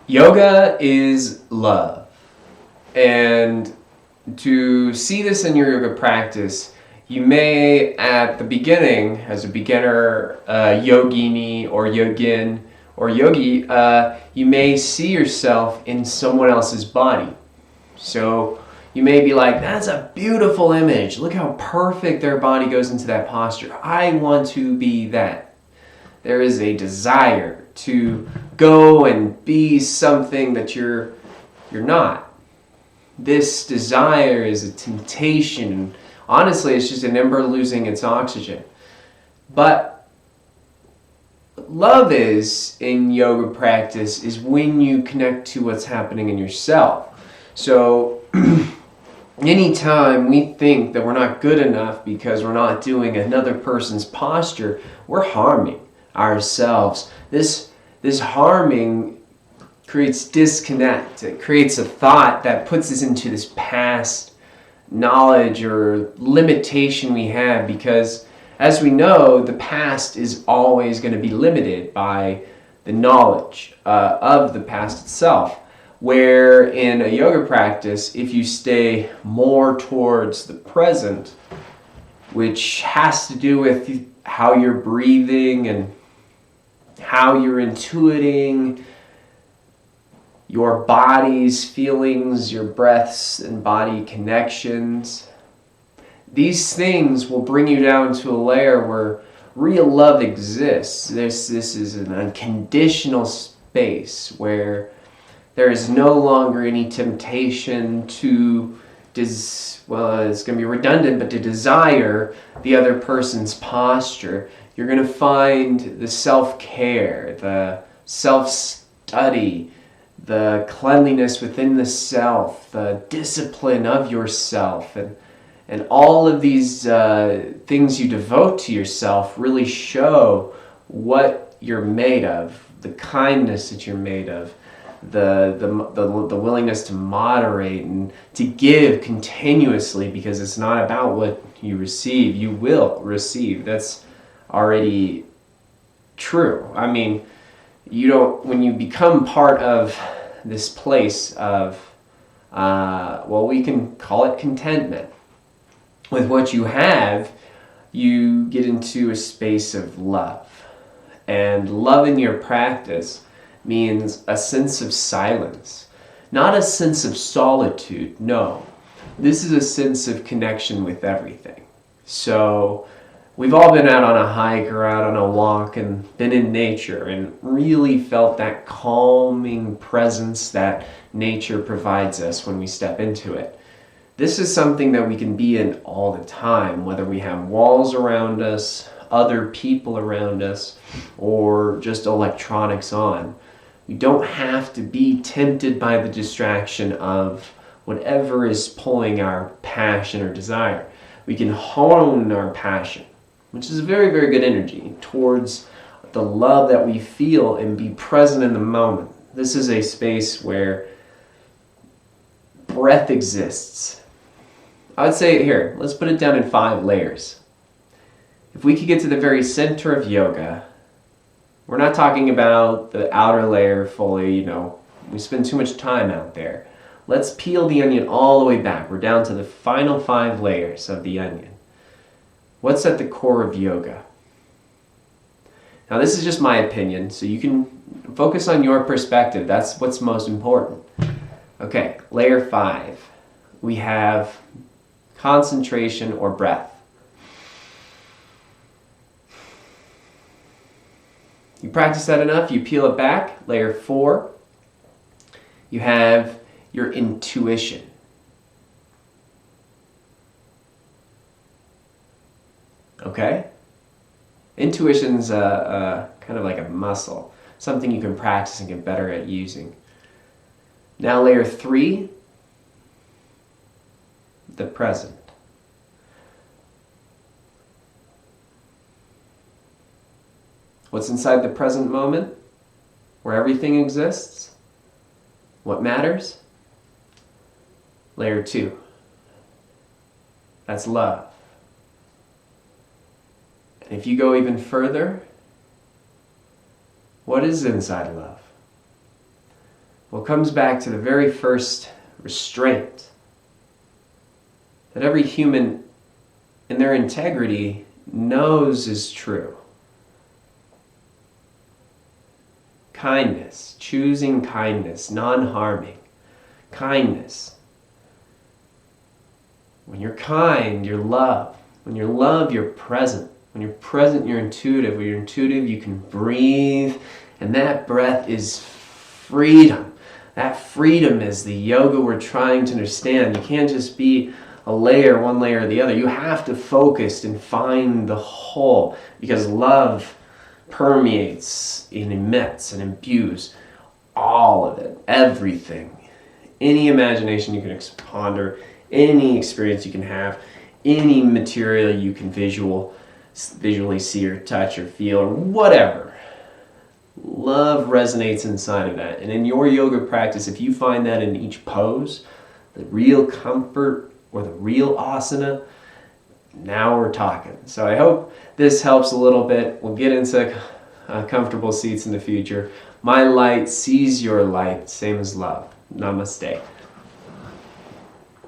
Yoga is love. And to see this in your yoga practice, you may, at the beginning, as a beginner yogini or yogin or yogi, you may see yourself in someone else's body. So you may be like, that's a beautiful image. Look how perfect their body goes into that posture. I want to be that. There is a desire to go and be something that you're not. This desire is a temptation. Honestly, it's just an ember losing its oxygen. But love is, in yoga practice, is when you connect to what's happening in yourself. So anytime we think that we're not good enough because we're not doing another person's posture, we're harming ourselves. This harming creates disconnect. It creates a thought that puts us into this past knowledge or limitation we have, because as we know, the past is always going to be limited by the knowledge of the past itself. Where in a yoga practice, if you stay more towards the present, which has to do with how you're breathing and how you're intuiting your body's feelings, your breaths and body connections, these things will bring you down to a layer where real love exists. This is an unconditional space where there is no longer any temptation to, it's going to be redundant, but to desire the other person's posture. You're going to find the self-care, the self-study, the cleanliness within the self, the discipline of yourself, and all of these things you devote to yourself really show what you're made of, the kindness that you're made of, the willingness to moderate and to give continuously, because it's not about what you receive. You will receive. That's already true. I mean, when you become part of this place of, we can call it contentment with what you have, you get into a space of love. And love in your practice means a sense of silence, not a sense of solitude. No, this is a sense of connection with everything. So we've all been out on a hike or out on a walk and been in nature and really felt that calming presence that nature provides us when we step into it. This is something that we can be in all the time, whether we have walls around us, other people around us, or just electronics on. We don't have to be tempted by the distraction of whatever is pulling our passion or desire. We can hone our passion, which is a very, very good energy, towards the love that we feel and be present in the moment. This is a space where breath exists. I would say here, let's put it down in 5 layers. If we could get to the very center of yoga, we're not talking about the outer layer fully, we spend too much time out there. Let's peel the onion all the way back. We're down to the final 5 layers of the onion. What's at the core of yoga? Now, this is just my opinion, so you can focus on your perspective. That's what's most important. Okay, layer 5. We have concentration or breath. You practice that enough, you peel it back. Layer 4, you have your intuition. Okay? Intuition's kind of like a muscle, something you can practice and get better at using. Now layer 3, the present. What's inside the present moment, where everything exists? What matters? Layer 2. That's love. And if you go even further, what is inside love? Well, it comes back to the very first restraint that every human in their integrity knows is true. Kindness, choosing kindness, non-harming. Kindness. When you're kind, you're love. When you're love, you're present. When you're present, you're intuitive. When you're intuitive, you can breathe. And that breath is freedom. That freedom is the yoga we're trying to understand. You can't just be a layer, one layer or the other. You have to focus and find the whole, because love permeates and emits and imbues all of it, everything. Any imagination you can ponder, any experience you can have, any material you can visually see or touch or feel or whatever. Love resonates inside of that. And in your yoga practice, if you find that in each pose, the real comfort or the real asana, now we're talking. So I hope this helps a little bit. We'll get into comfortable seats in the future. My light sees your light, same as love. Namaste.